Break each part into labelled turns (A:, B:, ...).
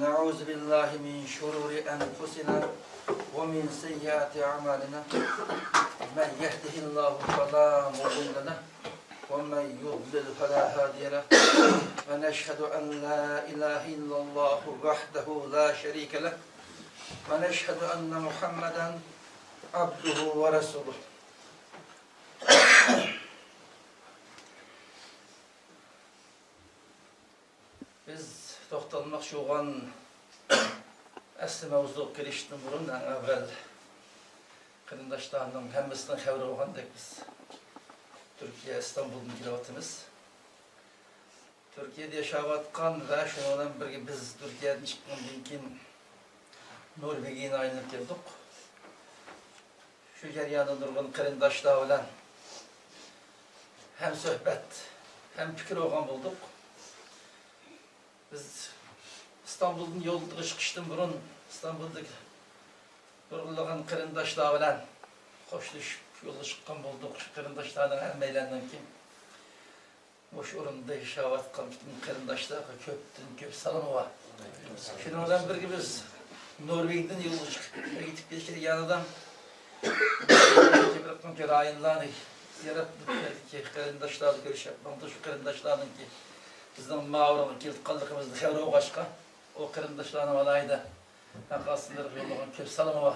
A: نعوذ بالله من شرور أنفسنا ومن سيئات أعمالنا من يهده الله فلا مضل له ومن يضلل فلا هادي له ونشهد أن لا إله إلا الله وحده لا شريك له ونشهد أن محمدا عبده ورسوله. Biz to'xtalmoqchi bo'lgan asli mavzuga kirishdan burun avval qarindoshlarning hammasidan xabar olgandek biz Türkiye İstanbul'dan kelyapmiz. Türkiye'de yaşayotgan va shundan bilan birga biz Türkiye'den chiqqandan keyin Norvegiyaga aylanib keldik. Shu jarayonda turgan qarindoshlar bilan hem suhbat, hem fikir olgan bo'ldik. Biz İstanbul'dan yolda çıkıştan burun İstanbul'daki durulgan qarindoshlar bilan hoşlaşıp yo'lga chiqqan bo'ldik. Shu qarindoshlarning hammalaridan keyin boş o'rinda yashayotgan qarindoshlarga ko'p salom va shuning bilan birga biz Norvegiyadan yo'lga chiqib ketishga yonidan bir rayonlarni ziyorat qilib qarindoshlarni ko'rishyapman. Shu qarindoshlarning bizden mağrurun kilitli kaldıkımızda xevre oğaşka, o kırındaşlarına valayda hakasındır yollagan köp salama var.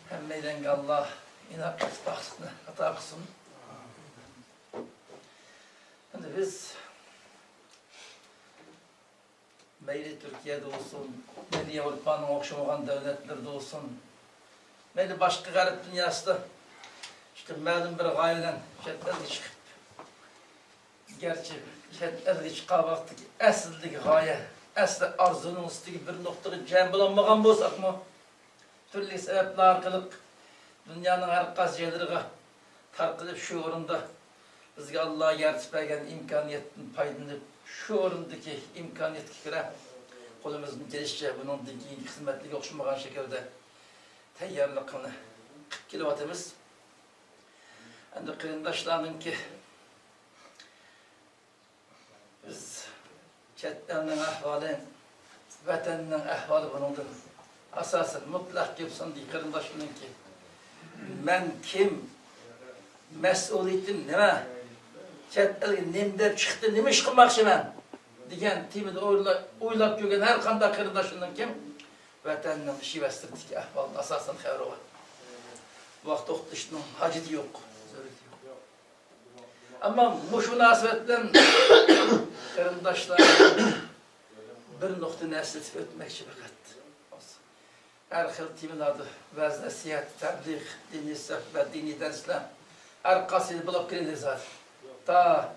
A: Hem meyden Allah inak baksın, hata kılsın. Şimdi biz meyli Türkiye'de olsun, meyli Avrupa'nın okşamagan devletlerde olsun, meyli başka garip dünyasında işte malum bir gayelen şeddeli çıkıp gerçi şeddeli çıkan vaktiki esildeki gaye, esli arzunun üstüki bir noktada cem bulanmagan bolsak mı? Türlü sebepler kılıp dünyanın her qaysi yerleriga tarqılıp şu orunda bizge Allah'a yaratып bergen imkaniyetin paylanıp şu orundaki imkaniyetke göre kolumuzun gelişçe bunun hizmetliğe okşamagan şekilde teyyarlıkını kılıp kelyapmiz. Endi qarindoshlarninki biz chetlarning ahvoli, vatanning ahvoli bundan asosan mutlaq kelsin deydi qarindoshlarninki. Men kim? Mas'uliyatim nima? Chet elga nimda chiqdi, nima ish qilmoqchiman degan temada o'ylab ko'rgan har qanday qarindoshlarning kim vatanning shivastirdagi ahvolni asosan xabari bor. Vaqt o'qitishning hojati yo'q. Ama bu münasibetten qarindoshlar bir nuqtani eslatib o'tmoqchi faqat. Har xil temalarda va'z, nasihat, tabliğ, diniy suhbat, diniy darslar orqasida bo'lib keladi zaten. Ta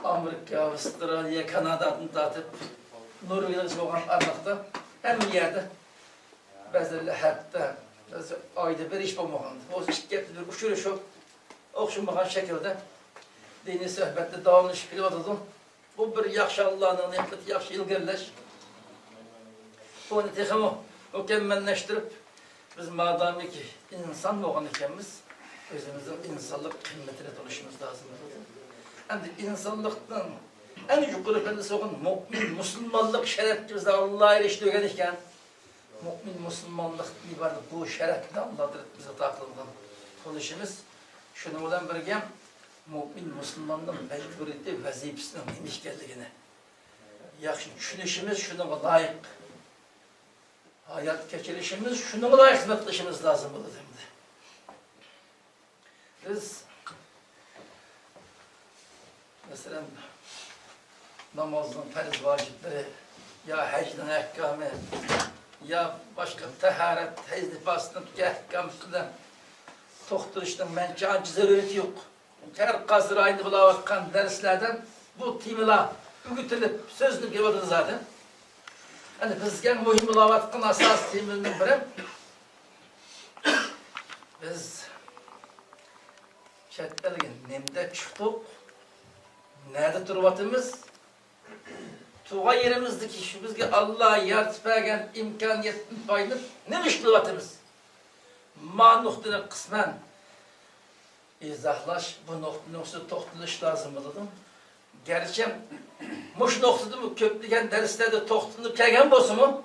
A: Amerika, Avstraliya, Kanadadan tortib Norvegiyaga bo'lgan armoqda hamma yerda ba'zilar hatto oyda bir ish bo'lmagan. O'zi ikki haftada bir uchrashib o'xshamagan shaklda dini sohbette davranışıp kelyaptım. Bu bir yaxşı Allah'ın nimeti, yaxşı ilgirleş. Bunu texmo mükemmelleştirip biz madem ki insan olgan ekanmiz, özümüzün insanlık kıymetini tanışımız lazım. Endi insanlıktan en yukarı perdesi olan mümin, Müslümanlık şerefli bizde Allah'a eriştirgen ekan. Mümin, Müslümanlık ibadet bu şerefli Allah'dır bize takıldan tanışımız. Şunu olan birgem mümin Müslümanın mecburiyeti vazifesinin neymiş geldiğini yaxşı düşünüşümüz şuna layık hayat geçirişimiz şuna layık hizmet kılışımız lazım bu demde. Biz mesela namazın farz vacipleri ya hacının ahkamı ya başka taharet, heyz nifasının ahkamı toxturuştan bence acı zarureti yok. Her qasır ayını bulavakkan derslerden bu temalar ügütülüp sözünü kelyapti zaten. Yani bizge muhim bulavakkan asas temalarının biri biz chet elga nimda chiqdik, nerede turyapmiz? Tuğan yerimizdeki şu bizge Allah yaratib bergan imkoniyatdan foydalanib nima ish qilyapmiz? Ma nuqtani qisman izahlash, bu nuqtani to'xtalish lazım dedim. Gerçi muş noktada köplügen derslerde toxtunub kelgen bolsunmu?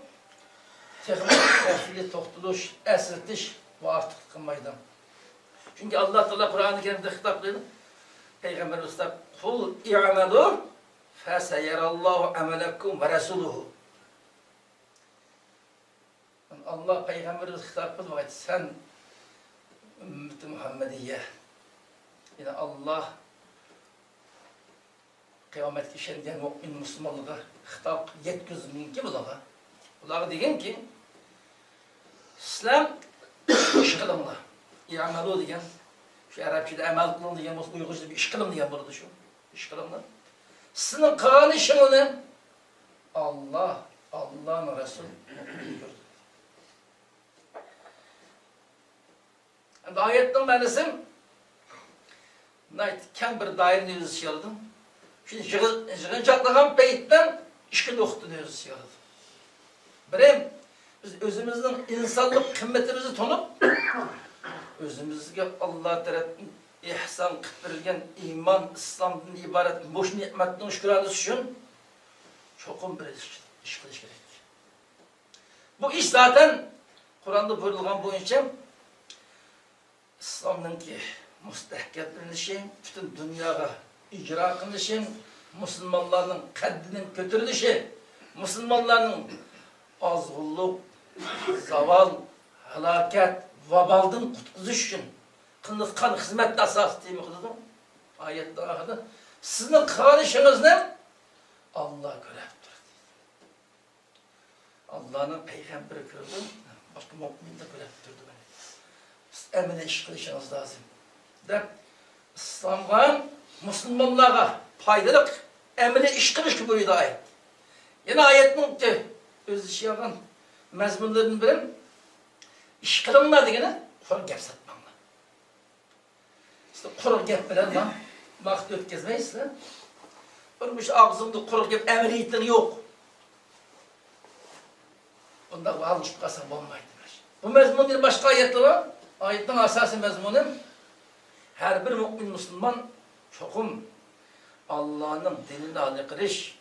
A: Texnik toxtuluş, esirtiş bu artık kılmaydı. Çünkü Allah Teala Kur'an-ı Kerim'de hitap ediyor. Peygamber Usta kul i'malu feseyerallahu amelekum ve resuluhu. Allah Peygamberimiz hitap ediyor. Sen ümmeti Muhammediye. Yine Allah kıyamet işengen mümin Müslümanlığa hitap yetkizir mümkün bulağa. Bulağa degen ki İslam iş kılımlı. İ'malu degen şu Arapçada amal kılın degen, Uygurca'da bir iş kılım degen burada şu. İş kılımlı. Sizin kılan işini Allah'ın Resulü gördü. Ayetin ma'nosi kam bir dairni o'zi siyaladim. Şimdi yig'inchoqlagan paytdan ishga o'qitni o'zi siyaladim. Birim biz o'zimizning insonlik qimmatimizni tanib, o'zimizga Alloh tarafdan ihson qilib berilgan iymon, islomdan iborat bosh ne'matning shukronasi uchun cho'qim bir ish qilish kerak. Bu ish zaten Qur'onda buyurilgan bo'yicha İslam'daki müstehkem bilinişi, bütün dünyaya icra kılınışı, Müslümanların kaddinin götürülüşü, Müslümanların azgınlık, zaval, helaket, vabaldan kurtuluş için kılınıkan hizmet asası değil mi kıldım? Ayette ahıdı. Sizin kılışınız ne? Allah görevdir. Allah'ın peygamberi gördü, başka mümin de görevdirdi beni. Emine iş kılışınız lazım. De İslam'a, Müslümanlara faydalı emine iş kılış ki buydu ayet. Yine ayetin ki öz işi yapan mezmunlarının birim iş kılınlar degene kuru gep satmanlar. İşte kuru gep bilen lan vakit ötkezmeyiz lan. Olmuş ağzımda kuru gep emniyetleri yok. Bunda alışıp kalsam olmaydı. Bu mezmunun başka ayetleri var. Ayetin asası mezmunu her bir mümin Müslüman çokum Allah'ın dinini hali kılış,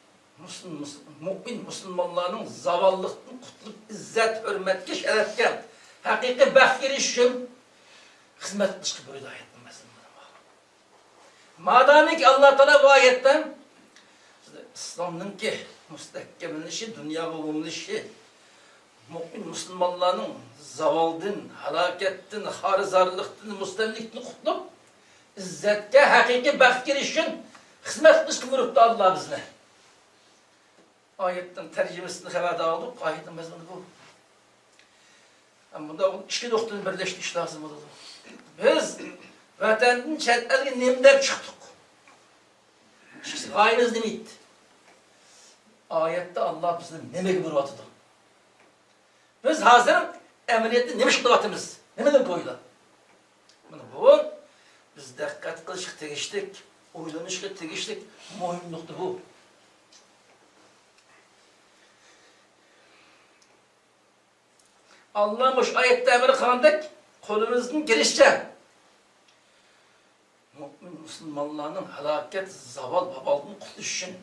A: mümin Müslümanların zavallıktan kutlup izzet, hürmetke, şerefke, hakiki baht giriş için hizmet dışkı buydu ayetin mezmunu. Madem ki Allah Teala bu ayetten İslam'ın ki müstehkemlenişi, dünya ve umumlişi, mümin Müslümanların zavaldın, halaketten, harizarlıktan, müstemlikten kutlup, izzetke, hakiki baht giriş için hizmet dışkı buyuruptu Allah bizne. Ayetten tercümesini haberde aldık, ayetin mezmunu bu. Ama bunda iki doktorun birleşti iş lazım oldu. Biz vatanın çetlerine nemdep çıktık. Gayemiz nemiydi. Ayette Allah bizden nemek buyurvatıdı. Biz hazır emniyette nemiş kılavatımız. Nemeden koydu? Bu biz dikkat kılışık tegiştik, uylanışık tegiştik, mühim nokta bu. Allah'mış ayette emri kılındık, kolumuzun girişçe. Mümin Müslümanların helaket, zaval, babalığını kurtuluş için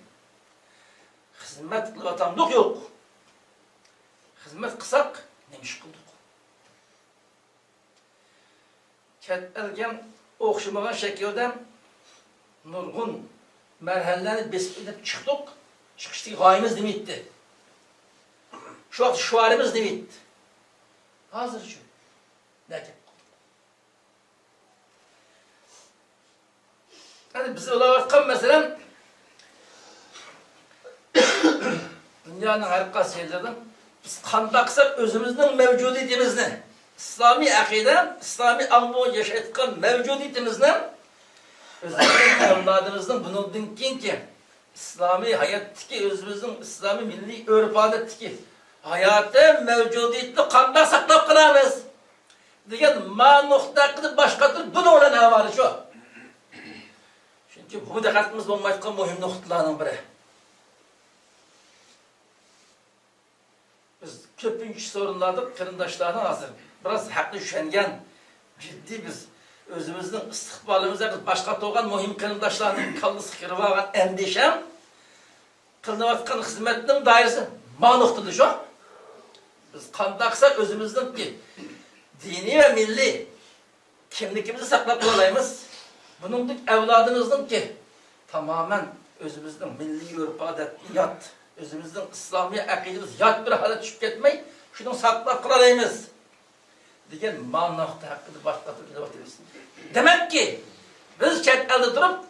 A: hizmet kılatamlık yok. Hizmet kısak, nemiş kıldık. Ketlerken okşamagan şekilde nurgun merhallerini besbelep çıktık. Çıkıştık gayemiz demeydi. Şu vakit şuarımız demeydi. Hazır şu. Ne yaptık? Hani bize olarak mesela dünyanın harikası yerlerden biz kandaksak özümüzün mevcudiyetimizni, İslami akide, İslami anlamı yaşaytıkan mevcudiyetimizden özellikle evladımızdan bunun ki İslami hayattaki özümüzün İslami milli örf adetteki hayatı mevcudiyetini kanda saklap kılamız. Degen ma nokta başkadır bunu olan ne var şu. Çünkü bu dikkatimiz olmayacak mühim noktalardan biri. Biz köpüncü sorunlarda kırındaşlarına hazır. Biraz haklı üşengen, ciddi biz özümüzün istikbalımıza başka doğan mühim kırımdaşlarının kallısı kırılan endişem kılınavatkan hizmetinin dairesi malıqtıdır şu. Biz kandaksa özümüzün ki dini ve milli kimlikimizi saklap olayımız. Bunun evladımızın ki tamamen özümüzün milli örf adetini yat, özümüzün İslami akidemiz yat bir hale düşüp ketmeyi şunu saklap kılalayımız. Degen manaqda hakkında başka türlü vatımız. Demek ki biz chet elde durup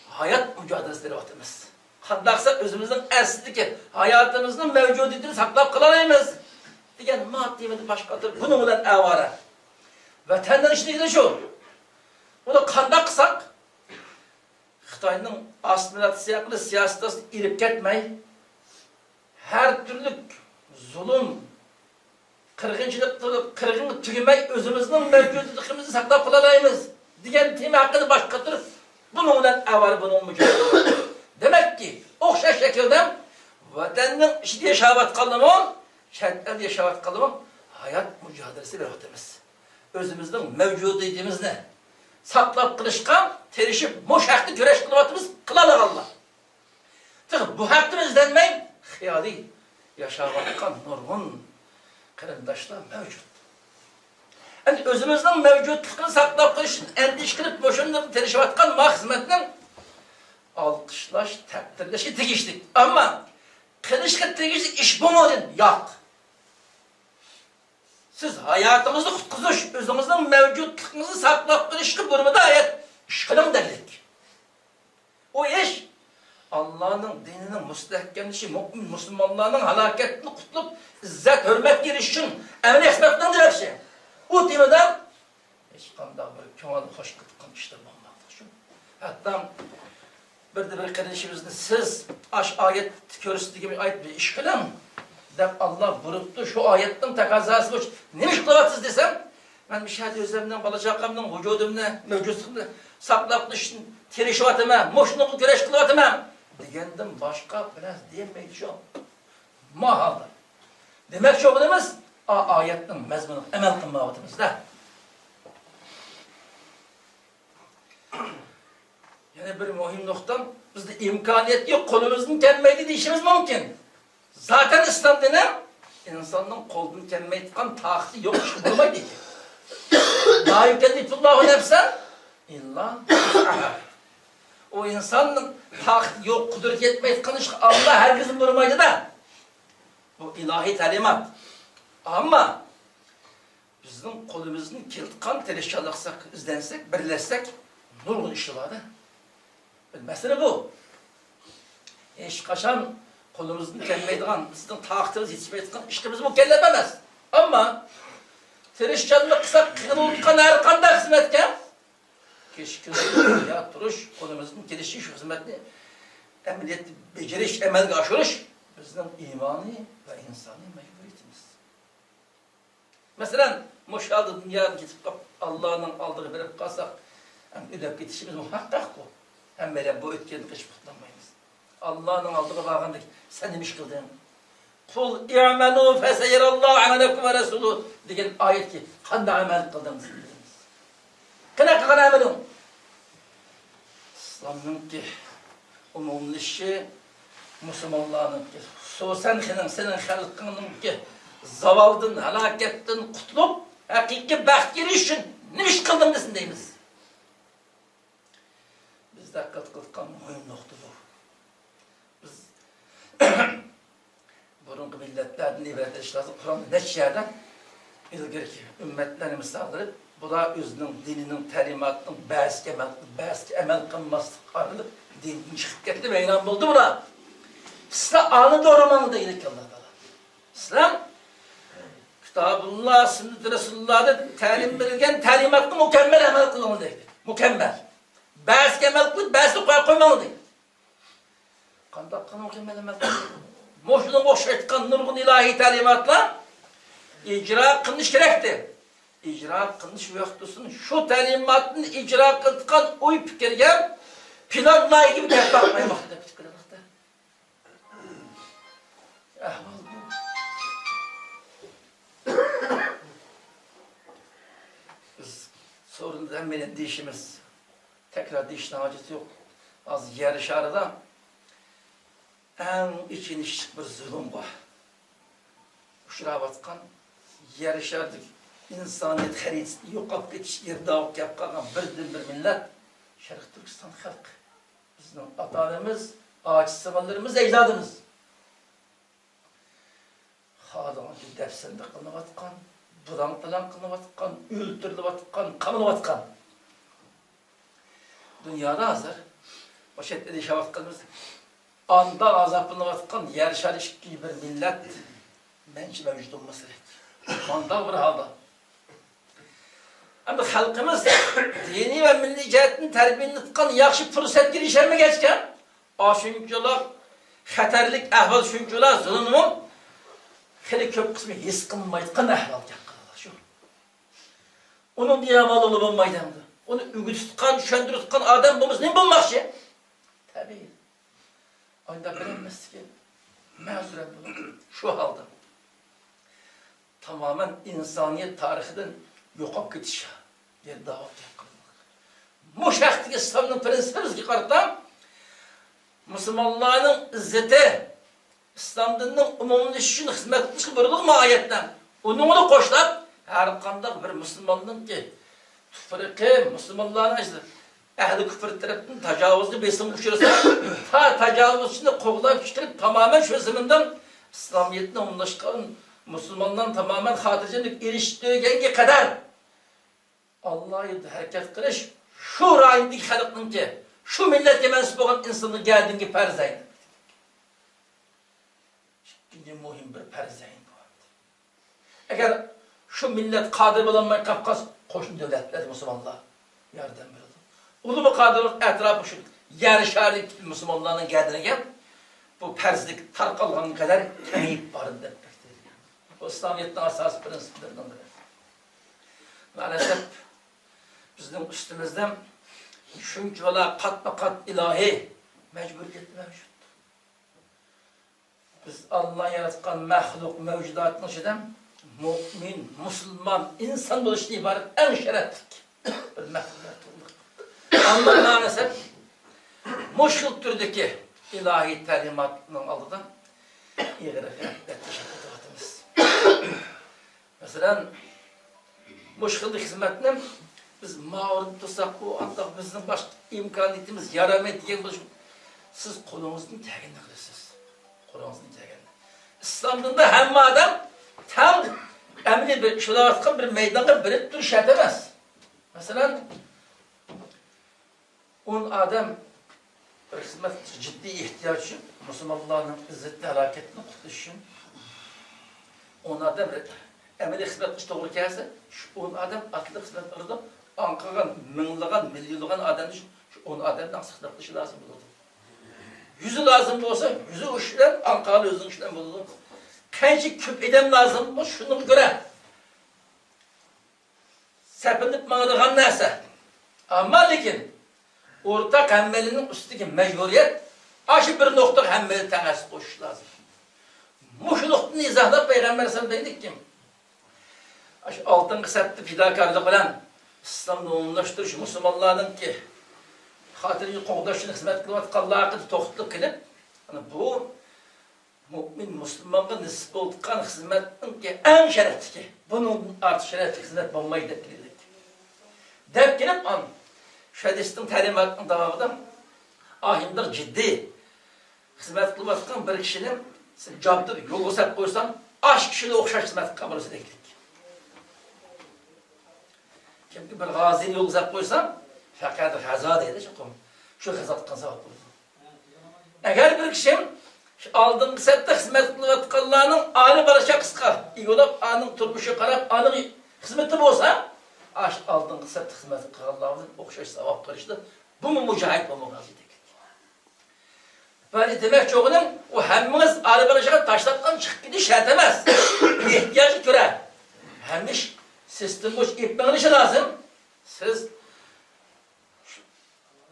A: hayat mücadelesi vatımız. Kandaksa özümüzün esliki hayatımızın mevcudiyetini saklap kılalayımız. Degen maddi başka türlü bunun bilen evara. Vatenden işine şu. Bu da kandaksak Xitayning asimilatsiya siyaseti irip ketmey, her türlü zulüm, kırgınçılık, kırgınlık tügemey özümüzün mevcudiyetimizi saklap kılalayımız. Diyen tema hakkında başka türlü bunun bilen evara bunun mücadelesi. Demek ki okşa şekilde vatanın işte yaşavatkalımın, şartlarda yaşavatkalımın hayat mücadelesi verilmemiz. Özümüzün mevcudiyetimizni saklap kılışkan, terişip muşaklı güreş kılıvatımız kılalık Allah. Tık bu hakkımız denmeyin, hıyali yaşavatkan nurgun kırındaşlar mevcut. Yani özümüzün mevcutluğunu saklap kılışın, endiş kılıp boşunluğunu terişip atkan mahizmetinin alkışlaş, takdirleşi tigiştik. Ama kılışkı tigiştik iş bu mu din? Yok. Siz hayatımızı kutkuzuş, özümüzün mevcutluğunuzu saklap kılışkı durumunda ayet işkılım derlik. O iş Allah'ın dininin müstehkemlişi, mümin Müslümanlarının halaketini kutlup izzet, hürmet girişin emin ekspektendir her şey. O demeden hiç kanda böyle kemalı hoş kıtkan işler bulmaktadır. Hatta bir de bir kardeşimizin siz ayet körüsü gibi ayet bir işkılım dep Allah buyuruptu şu ayetin takazası boş. Neymiş kılavatsız desem ben bir şahit özlemden kalacağımdan vücudumda mevcutluğunda saklapmışım terişivatıma, moşnuğu güreş kılavatıma diyendim başka biraz diyemeyiz şu an. Mahalda. Demek şu olduğumuz ayetin mezmunu emel kılmavatımızda. Yani bir mühim noktam bizde imkaniyet yok, kolumuzun gelmeydi işimiz mümkün. Zaten İslam denen insanın kolunun gelmeyi tıkan tahtı yok, iş bulmaydı ki. La yükellifullahu nefsen illa o insanın tahtı yok, kudret etmeyi tıkan iş Allah herkesin bulmaydı da. Bu ilahi talimat. Ama bizim kolumuzun kilitkan teleşçalıksak, izlensek, birleşsek nurgun işi vardı. Mesele bu. Hiç kaçan kolumuzun gelmeydiğin, sizin tahtınız yetişmeydiğin işimiz bu kellememez. Ama teleşçalık kısa kırıldıkan her kanda hizmetken keşkül ya duruş kolumuzun gelişi şu hizmetini emniyet, beceriş, emel aşırış bizim imani ve insani mecburiyetimiz. Mesela muşadı dünyaya gidip Allah'ın aldığı verip kalsak ödep gidişimiz muhakkak bu. Hem böyle bu ötkenlik hiç kutlanmayız. Allah'ın aldığı bağındık sen demiş kıldın. Kul i'melû feseyirallâhu amelekum ve resûlû diyen ayet ki kanda amel kıldınız. Kına kına amelûn. İslam'ın ki umumlu işi Müslümanların ki hususen senin halkının ki zavaldın, halakettin, kutlup hakiki baht girişin nemiş kıldın desin deyimiz. Bizde kıtkan mühim nokta bu. Biz burunki milletlerden ibadet ediş lazım. Kur'an'da neçe yerden ilgili ki ümmetlerini misaldırıp bu da özünün, dininin, talimatının bazı emel kılması arılıp dinin çıkıp gitti ve inan buldu buna. İslam anı doğrumanı da ilik Allah'ta. İslam Kitabullah, Sünnet-i Resulullah'da talim verilgen talimatlı mükemmel emel kılmalı değil. Mükemmel. Bazı emel kılıp, bazı koymalı değil. Kandak kanı mükemmel emel kılmalı. Moşluğun okşaytkan nurgun ilahi talimatla icra kılmış gerekti. İcra kılmış vektusun şu talimatın icra kıldıkan uy fikirgen planlayı gibi tep bakmayı vakti. Biz sorun hem benim deyişimiz, tekrar deyişten haceti yok. Az yer şarıda en için işlik bir zulüm var. Şuraya batkan, yer şarıdık, insaniyet haritisi yok ketiş yerdağık yapkagan bir millet, Şarkı Türkistan halkı. Bizim atalarımız, ağaç sıvalarımız, ecdadımız. Hadanki defsende kılıvatkan, budantılan kılıvatkan, öldürüvatkan, kanıvatkan. Dünyada hazır, o şekilde yaşavatkanımız, anda azaplanıvatkan, yer şarış gibi bir millet, menşi mevcut olması gerek. Anda bir halda. Ama halkımız dini ve milli cihetin terbiyini tutkan yaxşı fırsat girişerme geçken, aşıncular, xatarlik ahval şuncular zulümün heli köp kısmı his kılmaydıkan ahval yapkalar. Onun diye amalı olmaydandı. Onu ügü tutkan, şöndürü tutkan adam bulmuş ne bulmakçı? Tabii. Ayında bilinmez ki, mevzuren bulur. Şu halde. Tamamen insaniyet tarihinden yok gidişe. Yer davet yapılmak. Muşaktaki İslam'ın prensipimiz ki karıtan, Müslümanların izzeti, İslam dininin umumlaşışını hizmet etmiş buyurulur mu ayetten? Onu koşlar, her kandak bir Müslümanın ki, tüfriki Müslümanların işte, ehli küfür tarafının tecavüzü besin uçursa, ta tecavüz içinde kovlayıp çıkarıp tamamen şu zeminden İslamiyetine umumlaşkan Müslümanların tamamen hatıcılık eriştiği kadar Allah'ı hareket kılış, şu rayındaki halkının ki, şu millete mensup olan insanın geldiğinki perzeyn. İkinci mühim bir perzeyn vardı. Eğer şu millet kadir olanmayı Kafkas koşun devletler Müslümanlar yardım verildi. Ulu bu kadirlik etrafı şu yer şerlik Müslümanların geldiğine gel, bu perzlik tarkalığın kadar kemiyip varın demektir. Bu İslamiyet'in asas prensiplerinden biri. Maalesef bizim üstümüzden çünkü valla kat ilahi mecburiyet mevcut. Biz Allah'ın yaratkan mehluk mevcudatının şeyden mümin, Müslüman, insan buluşuna ibaret en şereflik bir mehluk. Allah maalesef muşkul türdeki ilahi talimatının aldıdan iyi etti şirketimiz. Mesela muşkulda hizmetine biz mağrur tutsak bu anda bizim başka imkaniyetimiz yaramayı diye siz kolunuzun teğenini kılıyorsunuz. Kolunuzun teğenini. İslam'da hem adam tam emri bir şöyle artık bir meydana birip dur şertemez. Mesela onun adam bir hizmet ciddi ihtiyaç için Müslümanların izzetli hareketini kurtuluş için onun adam emri hizmet işte doğru gelse onun adam atlı hizmet arada Ankara'dan, minliğen, milyonluğen adam için onun adamdan sıklık dışı lazım bulurdu. Yüzü lazım olsa, yüzü uçlen, Ankara'lı yüzünün uçlen bulurdu. Kaçı küp edem lazım, şunu göre. Sepinip mağdığın neyse. Ama lakin, ortak hemmelinin üstündeki mecburiyet, aşı bir nokta hemmeli tanesi koşuş lazım. Bu noktanı izahda Peygamber sen dedik ki, aşı altın kısaptı fidakarlık olan, İslam'da umumlaştırış Müslümanların ki hatırı qoğdaşını hizmet kılvat Allah'ı toxtluq kılıp bu mümin Müslümanға nisip olduqan hizmetin ki en şerefli ki bunun artı şerefli hizmet olmayı dedik. Dep gelip an şehadistin talimatının davamında ahimdir ciddi hizmet kılvatkan bir kişinin cabdı yol olsak koysan aşk kişiyle okşaş hizmet kabul edeklik. Kimki bir gazini yol olsak koysan fakat hazad edecek şu hazat kazak olur. Eğer bir kişinin aldığın kısette hizmet kılvatkanlarının ağını barışa kıska, iyi olup ağının turmuşu karab, ağının hizmeti olsa, aldığın kısette hizmet kılvatkanlarının okşaş sevap karıştı. Bu mu mücahit, bu mu gazidik? Böyle demek çoğunun, o hemmimiz ağını barışa taşlattan çıkıp gidiş yetemez. İhtiyacı göre. Hemmiş sistem boş ipmenin işi lazım. Siz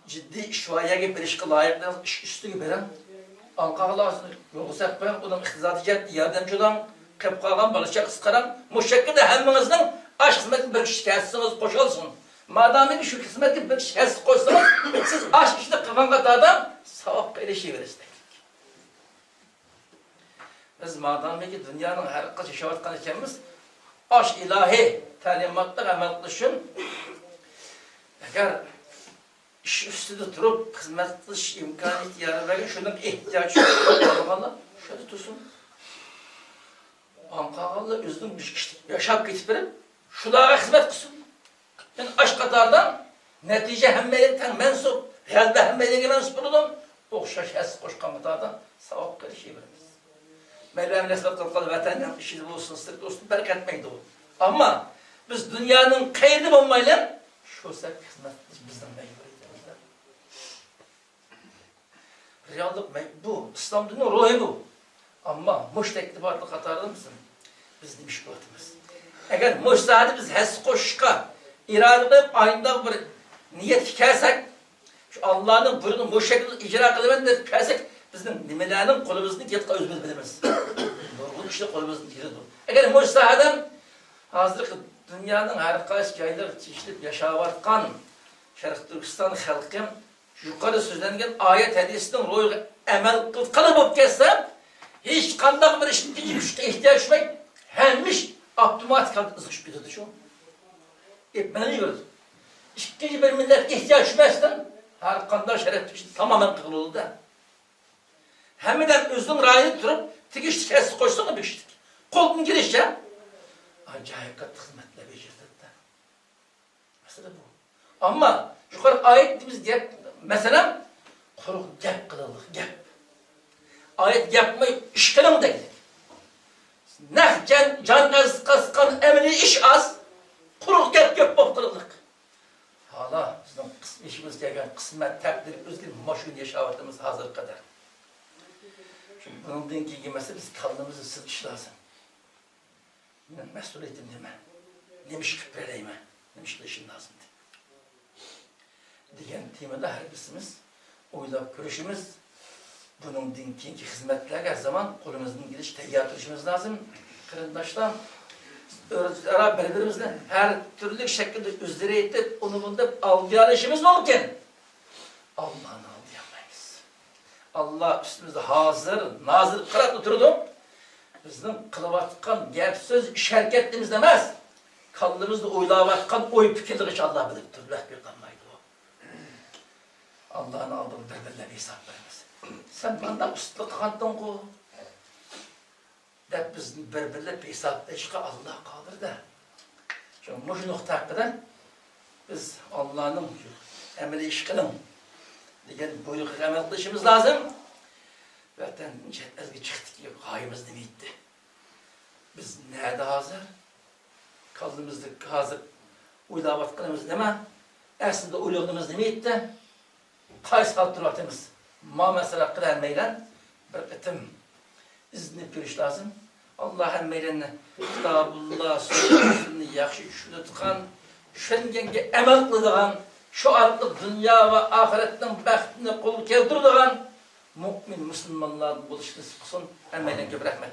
A: ciddi şuaya gibi bir işe layıklarınız üstü veren Ankara'lar yoksa ben onun ihtizatı yardımcı olan kıpkalan barışa kıskaran müşekkil de hemminizden aşk hizmetin bir şikayetsiniz koşulsun. Madem ki şu hizmeti bir şes koysanız, siz aşk işte kılan adam savap erişiveriz. Biz madem ki dünyanın her kaç yaşavatkan ikimiz, aşk ilahi talimatlar amel kılışın, eğer iş üstüde durup hizmet kılış imkanı ihtiyarı verin, şunun ihtiyacı yok. Şöyle tutsun. Ankaralı üzüm bir kişi yaşap gitip şulara hizmet kılsın. Yani aşk katardan netice hemmelikten mensup, realde hemmelik mensup olun. Okşaş es koşkan katardan savap karışıyabiliriz. Mevlam nesbet kılkalı vatenden işi olsun, sırt olsun, bereket etmeydi o. Ama biz dünyanın kayırdı olmayla şu sebep hizmet bizden mecbur edilmezler. Reallık bu, İslam dinin ruhu bu. Ama müşteklibatlı katarda mısın? Biz demiş kuvvetimiz. Eğer müştahidi biz hes koşka, irade edip aynı bir niyet hikayesek, şu Allah'ın buyruğunu bu şekilde icra kılıven de hikayesek, bizim nimelerinin kolumuzun yetka özümüz bilmez. Doğruluk işte kolumuzun yeri dur. Eğer müştahidem, hazır dünyanın her kayıs yaylar çeşitli yaşavatkan, Şerif Türkistan halkım, yukarı sözlengen ayet hadisinin ruhu emel kılıp olup kessem, hiç kandak bir işin ihtiyaç yok. Henmiş otomatik ızgış bitirdi şu. Etmeni gördü. İkinci bir millet ihtiyaç etmezsen, her kandak şeref tamamen kılıldı da. Hemiden üzüm rayını durup, tikiş kes koşsana bir iştik. Kolun girişe, acayip kat hizmetle becirdi de. Mesela bu. Ama yukarı ayetimiz diye, mesela, kuruk gep kılıldık, gep. Ayet yapmayı işlerim de gidelim. Nehcen, can az, kaskan, emri iş az, kuruk gep gep boptırıldık. Hala bizim işimiz degen kısmet, takdir, özgür, maşun yaşavatımız hazır kadar. Şimdi bunun dinki girmesi biz kaldığımızı sıkış lazım. Benim mesuliyetim deme. Nemiş küpreleyme, nemiş kılışın lazım. Diyen temada her birisimiz, oylap görüşümüz, bunun dinki hizmetler her zaman kolumuzun gidiş teyyar duruşumuz lazım. Kırındaşlar, öğrenciler birbirimizle her türlü şekilde üzere edip onu bunda algılayışımız mümkün. Allah'ını algılayamayız. Allah üstümüzde hazır, nazır kırat oturdu. Bizim kılıvatkan, gep söz, iş hareketimiz demez. Kallımızda oylavatkan, oy fikirleri Allah bilip durlar bir damlaydı o. Allah'ını aldım birbirine bir hesap vermez. Sen bana üstlük kandın ku. De biz birbirine bir hesaplaşıka Allah kalır da. Çünkü bu nokta hakkında biz Allah'ın emri iş kılın. Diyen buyruk emel kılışımız lazım. Zaten ezgi çıktık ki gayemiz demeydi. Biz nerede hazır? Kaldığımızda hazır uylavatkanımız deme. Aslında uylağımız demeydi. Kays hatırlatımız. Ma mesela kılan meylen bir etim izni görüş lazım. Allah'ın meylenine Kitabullah sözünü yakşı şunu tıkan, şengenge emel kıldıgan, şu artık dünya ve ahiretten bəxtini kol keldirdigan mümin Müslümanların buluşunu sıksın. Hem meylen gibi rahmet.